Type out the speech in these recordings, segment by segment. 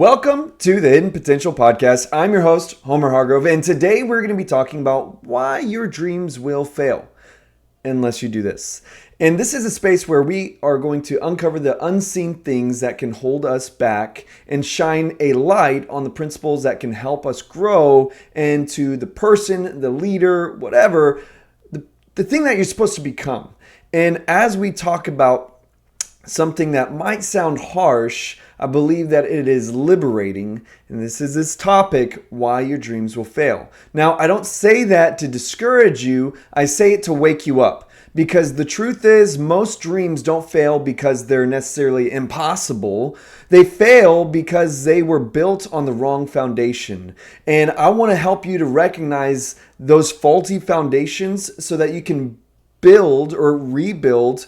Welcome to the Hidden Potential Podcast. I'm your host, Homer Hargrove, and today we're going to be talking about why your dreams will fail unless you do this. And this is a space where we are going to uncover the unseen things that can hold us back and shine a light on the principles that can help us grow into the person, the leader, whatever, the thing that you're supposed to become. And as we talk about something that might sound harsh, I believe that it is liberating, and this is this topic, why your dreams will fail. Now, I don't say that to discourage you, I say it to wake you up. Because the truth is, most dreams don't fail because they're necessarily impossible. They fail because they were built on the wrong foundation. And I want to help you to recognize those faulty foundations so that you can build or rebuild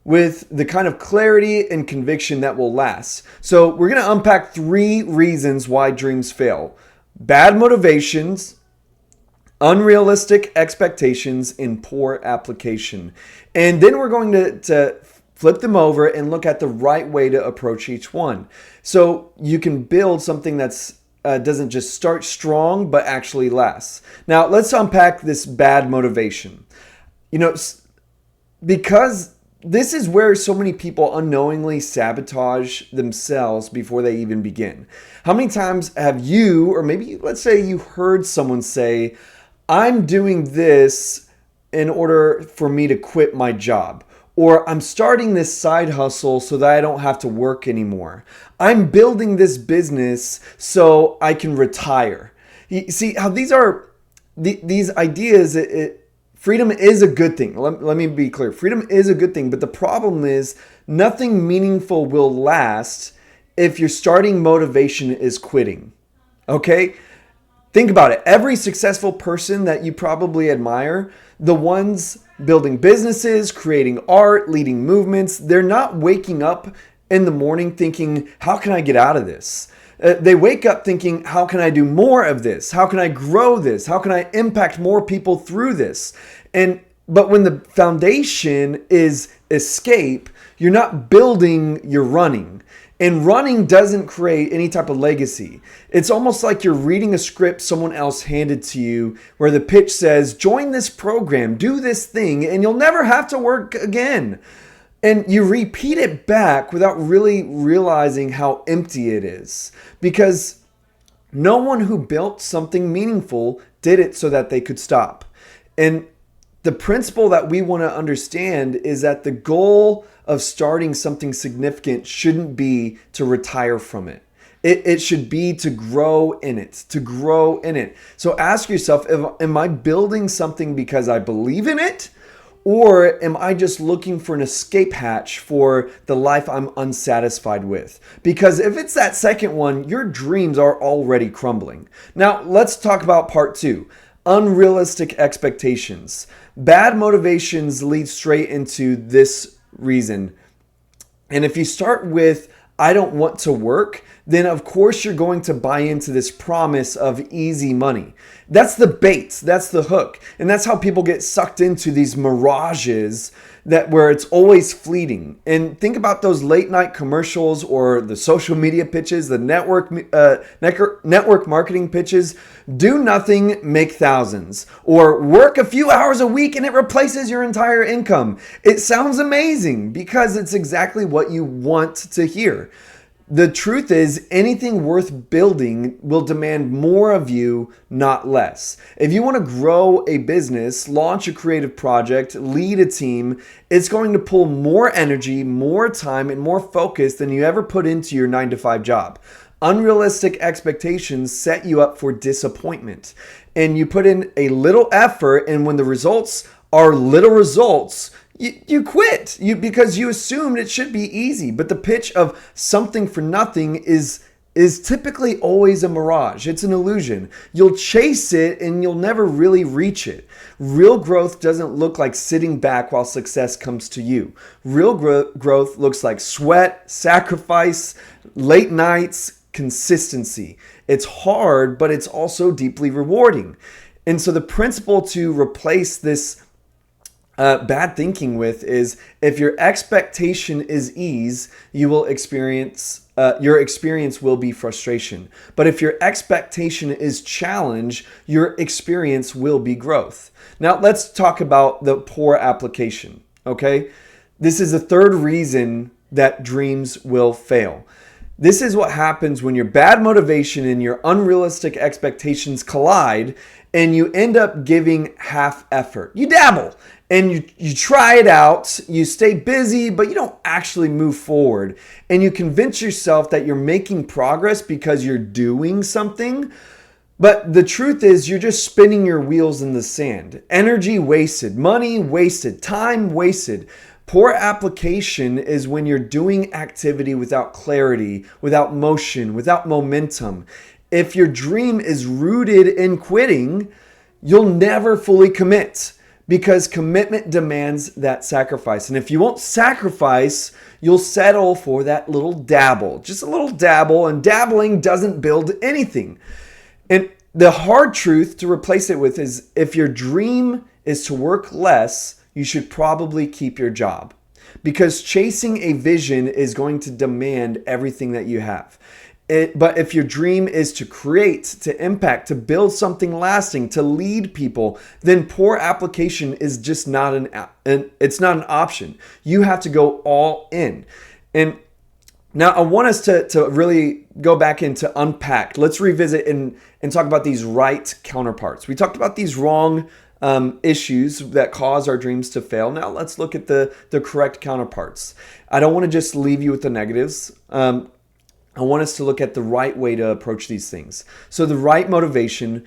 with the kind of clarity and conviction that will last. So we're going to unpack 3 reasons why dreams fail. Bad motivations, unrealistic expectations, and poor application. And then we're going to flip them over and look at the right way to approach each one. So you can build something that's doesn't just start strong, but actually lasts. Now, let's unpack this bad motivation. Because this is where so many people unknowingly sabotage themselves before they even begin. How many times have you, or maybe let's say you heard someone say, I'm doing this in order for me to quit my job. Or I'm starting this side hustle so that I don't have to work anymore. I'm building this business so I can retire. You see how these are, these ideas, freedom is a good thing. Let me be clear. Freedom is a good thing, but the problem is nothing meaningful will last if your starting motivation is quitting. Okay? Think about it. Every successful person that you probably admire, the ones building businesses, creating art, leading movements, they're not waking up in the morning thinking, how can I get out of this? They wake up thinking, how can I do more of this? How can I grow this? How can I impact more people through this? But when the foundation is escape, you're not building, you're running. And running doesn't create any type of legacy. It's almost like you're reading a script someone else handed to you where the pitch says, join this program, do this thing, and you'll never have to work again. And you repeat it back without really realizing how empty it is. Because no one who built something meaningful did it so that they could stop. And the principle that we want to understand is that the goal of starting something significant shouldn't be to retire from it. It should be to grow in it, So ask yourself, am I building something because I believe in it? Or am I just looking for an escape hatch for the life I'm unsatisfied with? Because if it's that second one, your dreams are already crumbling. Now, let's talk about part 2. Unrealistic expectations. Bad motivations lead straight into this reason. And if you start with, I don't want to work, then of course you're going to buy into this promise of easy money. That's the bait, that's the hook. And that's how people get sucked into these mirages where it's always fleeting. And think about those late night commercials or the social media pitches, the network marketing pitches. Do nothing, make thousands. Or work a few hours a week and it replaces your entire income. It sounds amazing because it's exactly what you want to hear. The truth is, anything worth building will demand more of you, not less. If you want to grow a business, launch a creative project, lead a team, it's going to pull more energy, more time, and more focus than you ever put into your 9-to-5 job. Unrealistic expectations set you up for disappointment. And you put in a little effort, and when the results are little results, you quit because you assumed it should be easy. But the pitch of something for nothing is typically always a mirage. It's an illusion. You'll chase it and you'll never really reach it. Real growth doesn't look like sitting back while success comes to you. Real growth looks like sweat, sacrifice, late nights, consistency. It's hard, but it's also deeply rewarding. And so the principle to replace this bad thinking with is if your expectation is ease, you will experience your experience will be frustration. But if your expectation is challenge, your experience will be growth. Now let's talk about the poor application. Okay, this is the third reason that dreams will fail. This is what happens when your bad motivation and your unrealistic expectations collide and you end up giving half effort. You dabble and you try it out, you stay busy, but you don't actually move forward. And you convince yourself that you're making progress because you're doing something. But the truth is, you're just spinning your wheels in the sand. Energy wasted, money wasted, time wasted. Poor application is when you're doing activity without clarity, without motion, without momentum. If your dream is rooted in quitting, you'll never fully commit because commitment demands that sacrifice. And if you won't sacrifice, you'll settle for that little dabble, just a little dabble, and dabbling doesn't build anything. And the hard truth to replace it with is if your dream is to work less, you should probably keep your job because chasing a vision is going to demand everything that you have. But if your dream is to create, to impact, to build something lasting, to lead people, then poor application is just not it's not an option. You have to go all in. And now I want us to really go back into unpack. Let's revisit and talk about these right counterparts. We talked about these wrong issues that cause our dreams to fail. Now let's look at the correct counterparts. I don't want to just leave you with the negatives. I want us to look at the right way to approach these things. So the right motivation,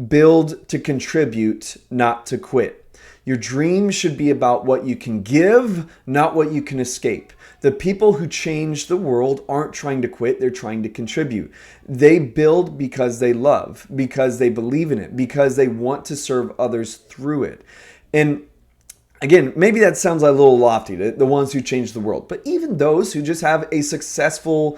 build to contribute, not to quit. Your dream should be about what you can give, not what you can escape. The people who change the world aren't trying to quit, they're trying to contribute. They build because they love, because they believe in it, because they want to serve others through it. And again, maybe that sounds a little lofty, the ones who change the world. But even those who just have a successful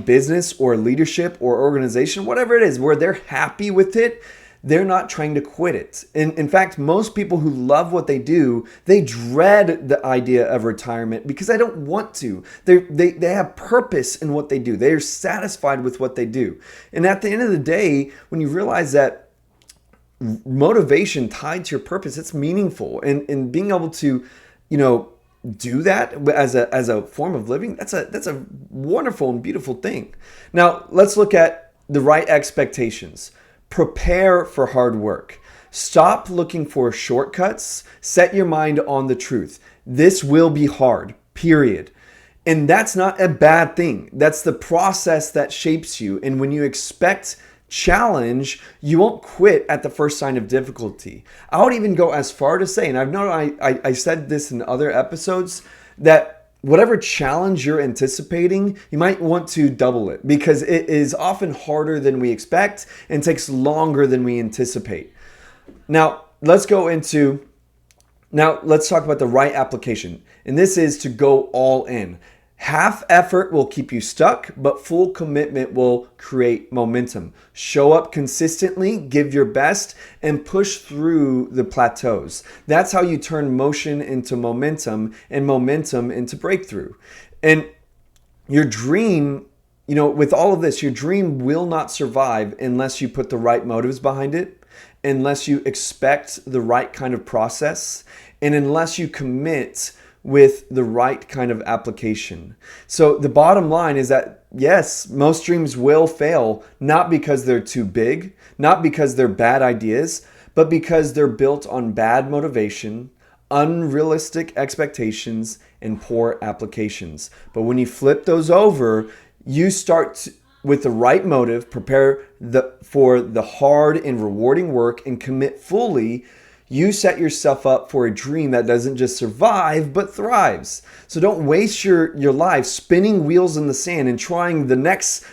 business or leadership or organization, whatever it is, where they're happy with it, they're not trying to quit it. In fact, most people who love what they do, they dread the idea of retirement because they don't want to. They have purpose in what they do. They are satisfied with what they do. And at the end of the day, when you realize that motivation tied to your purpose, it's meaningful. And being able to, do that as a form of living, that's a wonderful and beautiful thing. Now, let's look at the right expectations. Prepare for hard work. Stop looking for shortcuts. Set your mind on the truth. This will be hard, period. And that's not a bad thing. That's the process that shapes you. And when you expect challenge, you won't quit at the first sign of difficulty. I would even go as far to say, and I've known I said this in other episodes, that whatever challenge you're anticipating, you might want to double it because it is often harder than we expect and takes longer than we anticipate. Now, let's talk about the right application. And this is to go all in. Half effort will keep you stuck, but full commitment will create momentum. Show up consistently, give your best, and push through the plateaus. That's how you turn motion into momentum and momentum into breakthrough. And your dream, with all of this, your dream will not survive unless you put the right motives behind it, unless you expect the right kind of process, and unless you commit with the right kind of application. So the bottom line is that yes, most dreams will fail, not because they're too big, not because they're bad ideas, but because they're built on bad motivation, unrealistic expectations, and poor applications. But when you flip those over, you start with the right motive, prepare for the hard and rewarding work, and commit fully. You set yourself up for a dream that doesn't just survive, but thrives. So don't waste your life spinning wheels in the sand and trying the next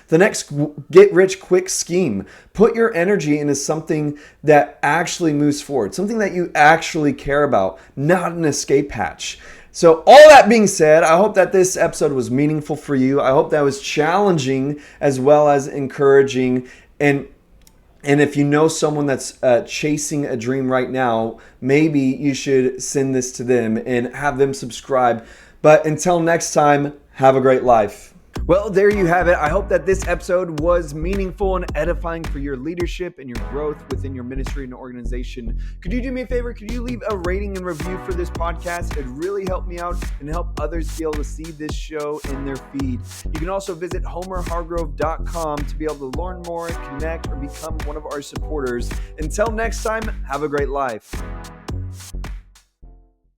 get-rich-quick scheme. Put your energy into something that actually moves forward, something that you actually care about, not an escape hatch. So all that being said, I hope that this episode was meaningful for you. I hope that was challenging as well as encouraging. And And if you know someone that's chasing a dream right now, maybe you should send this to them and have them subscribe. But until next time, have a great life. Well, there you have it. I hope that this episode was meaningful and edifying for your leadership and your growth within your ministry and organization. Could you do me a favor? Could you leave a rating and review for this podcast? It'd really help me out and help others be able to see this show in their feed. You can also visit homerhargrove.com to be able to learn more, connect, or become one of our supporters. Until next time, have a great life.